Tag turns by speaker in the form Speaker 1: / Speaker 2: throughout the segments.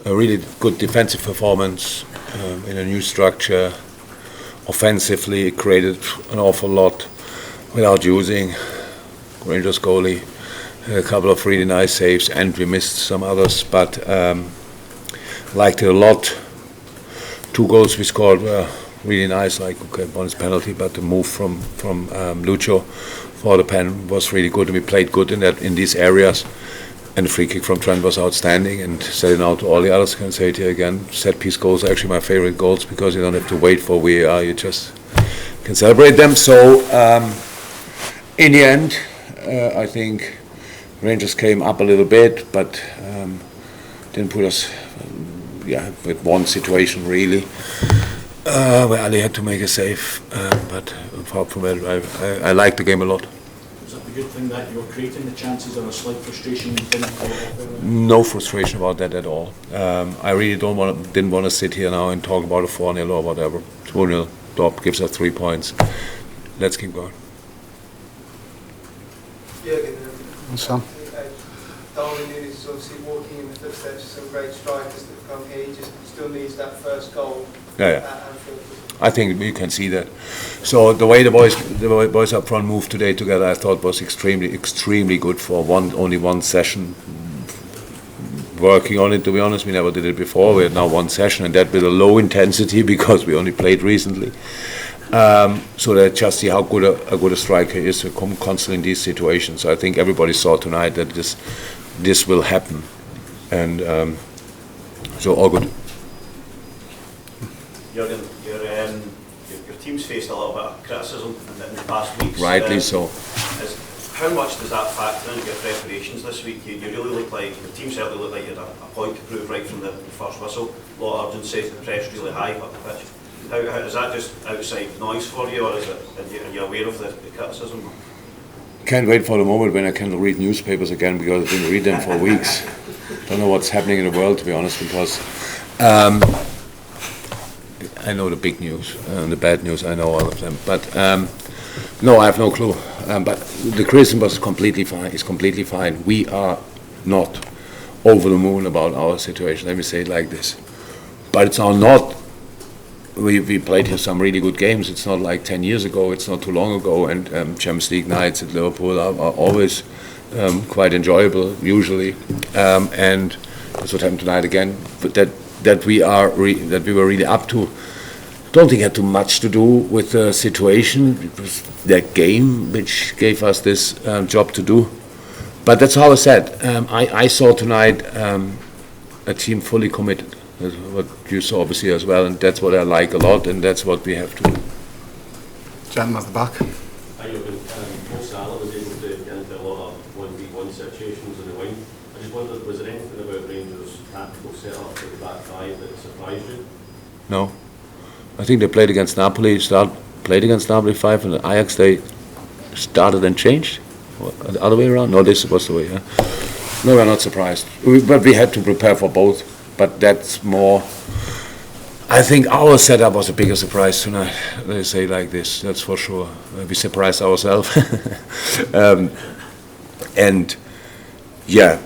Speaker 1: a really good defensive performance in a new structure. Offensively, it created an awful lot without using. Rangers goalie had a couple of really nice saves, and we missed some others, but liked it a lot. 2 goals we scored were really nice, like one is penalty, but the move from Lucho for the pen was really good, and we played good in these areas. And the free kick from Trent was outstanding, and setting out to all the others. Can say it here again. Set piece goals are actually my favorite goals because you don't have to wait for VAR. You just can celebrate them. So in the end, I think Rangers came up a little bit, but didn't put us with one situation really where Ali had to make a save. But apart from that, I liked the game a lot.
Speaker 2: Good thing that you were creating the chances, or a slight frustration?
Speaker 1: No frustration about that at all. I really didn't want to sit here now and talk about a 4-0 or whatever. 2-0, Klopp gives us 3 points. Let's keep going.
Speaker 3: Sam.
Speaker 4: Darwin is obviously walking in the footsteps of some great strikers that have come here. He just still needs that first goal.
Speaker 1: Yeah. I think you can see that. So the way the boys up front moved today together, I thought was extremely good for only one session. Working on it, to be honest, we never did it before. We had now one session, and that with a low intensity because we only played recently. So that just see how good a striker is to come constantly in these situations. So I think everybody saw tonight that this will happen, and so all good.
Speaker 5: Jürgen, your team's faced a little bit of criticism in the past weeks.
Speaker 1: Rightly so.
Speaker 5: How much does that factor into your preparations this week? You really look like, the team certainly looked like you had a point to prove right from the first whistle. A lot of urgency, the press really high up the pitch. How is that just outside noise for you, or are you aware of the criticism?
Speaker 1: Can't wait for the moment when I can read newspapers again, because I didn't read them for weeks. Don't know what's happening in the world, to be honest, because I know the big news and the bad news. I know all of them, but no, I have no clue. But the criticism was completely fine. It's completely fine. We are not over the moon about our situation. Let me say it like this. But it's not. We played here some really good games. It's not like 10 years ago. It's not too long ago. And Champions League nights at Liverpool are always quite enjoyable, usually. And that's what happened tonight again. But that we were really up to. Don't think it had too much to do with the situation. It was that game which gave us this job to do. But that's how I said. I saw tonight a team fully committed. That's what you saw obviously as well, and that's what I like a lot, and that's what we have to do.
Speaker 3: Gentleman at the back.
Speaker 6: Mo Salah was able to get into a lot of 1v1 situations in the wing. I just wondered, was there anything about Rangers' tactical setup at the back five that surprised you?
Speaker 1: No. I think they played against Napoli, 5, and Ajax they started and changed. The other way around? No, this was the way, yeah. No, we're not surprised. But we had to prepare for both. But that's more. I think our setup was a bigger surprise tonight. They say like this, that's for sure. We surprised ourselves. And yeah,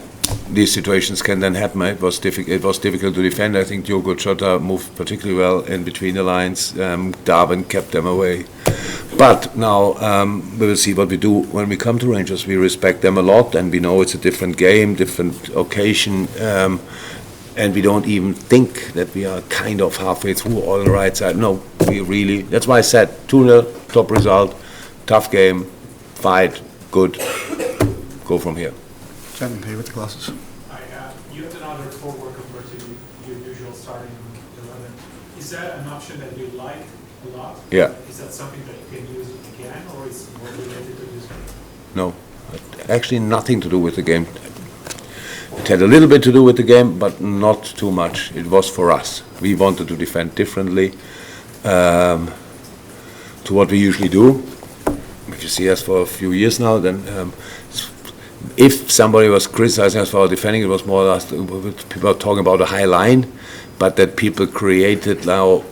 Speaker 1: these situations can then happen. It was difficult to defend. I think Diogo Jota moved particularly well in between the lines. Darwin kept them away. But now we will see what we do when we come to Rangers. We respect them a lot, and we know it's a different game, different occasion. And we don't even think that we are kind of halfway through on the right side. No, we really, that's why I said 2-0, top result, tough game, fight, good, go from here.
Speaker 3: Gentleman here with the glasses.
Speaker 7: You have another forward compared to your usual starting 11. Is that an option that you like a lot?
Speaker 1: Yeah.
Speaker 7: Is that something that you can use again, or is it more related to this game?
Speaker 1: No, actually nothing to do with the game. It had a little bit to do with the game, but not too much. It was for us. We wanted to defend differently to what we usually do. If you see us for a few years now, then if somebody was criticizing us for our defending, it was more or less people are talking about a high line, but that people created now,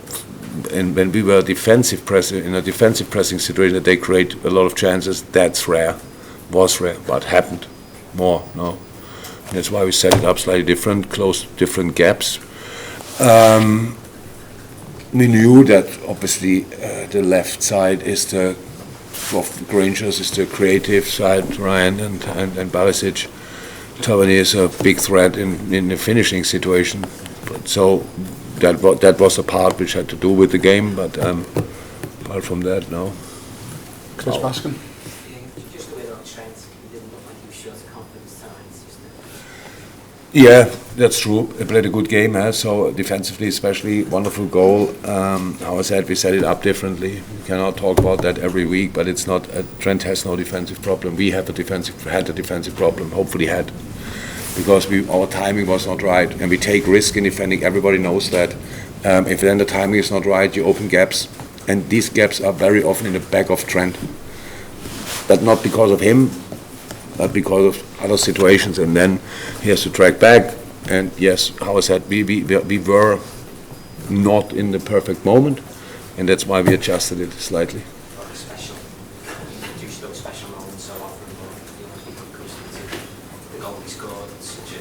Speaker 1: and when we were in a defensive pressing situation, that they create a lot of chances. That's rare, was rare, but happened more. No. That's why we set it up slightly different, close different gaps. We knew that obviously the left side is of Rangers is the creative side, Ryan and Balisic. Tavernier is a big threat in the finishing situation. So that was a part which had to do with the game, but apart from that, no.
Speaker 3: Chris Baskin.
Speaker 8: Just the way that Trent, he didn't look like he was short of confidence times.
Speaker 1: Yeah, that's true. He played a good game, so defensively especially, wonderful goal. How I said, we set it up differently. We cannot talk about that every week, but it's not, Trent has no defensive problem. We had a defensive problem, hopefully had, because our timing was not right, and we take risk in defending, everybody knows that. If then the timing is not right, you open gaps, and these gaps are very often in the back of Trent. But not because of him, but because of other situations, and then he has to track back. And yes, how I said, we were not in the perfect moment, and that's why we adjusted it slightly.
Speaker 8: Special. You do still special moments so often, but people accustomed to the goal he scored. It's such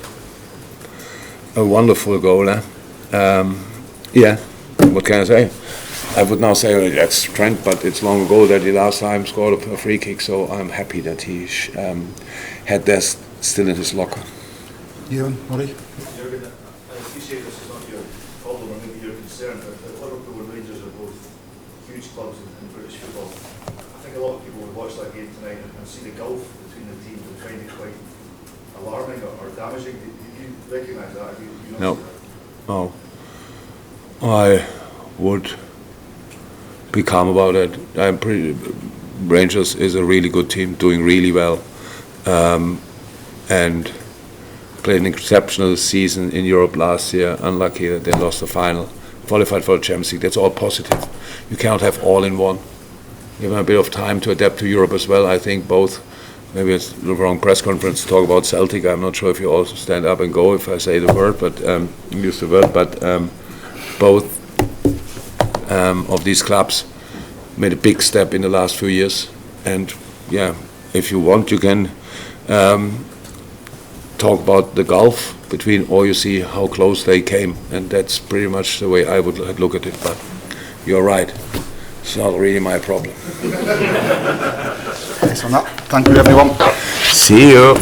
Speaker 1: a wonderful goal. Yeah, what can I say? I would now say that's Trent, but it's long ago that he last time scored a free kick, so I'm happy that he had that still in his locker.
Speaker 3: Ewan, Murray.
Speaker 9: Jürgen, I appreciate this is not your problem or maybe your concern, but Liverpool and Rangers are both huge clubs in British football. I think a lot of people would watch that game tonight and see the gulf between the teams and find it quite alarming or damaging. Do you recognise that?
Speaker 1: No. Oh. I would be calm about it. Rangers is a really good team, doing really well, and played an exceptional season in Europe last year. Unlucky that they lost the final. Qualified for the Champions League. That's all positive. You cannot have all in one. Give them a bit of time to adapt to Europe as well. I think both. Maybe it's the wrong press conference to talk about Celtic. I'm not sure if you also stand up and go if I say the word, but use the word. But both of these clubs made a big step in the last few years, and yeah, if you want, you can talk about the gulf between, or you see how close they came, and that's pretty much the way I would look at it. But you're right, it's not really my problem.
Speaker 3: Thanks on that. Thank you, everyone.
Speaker 1: See you.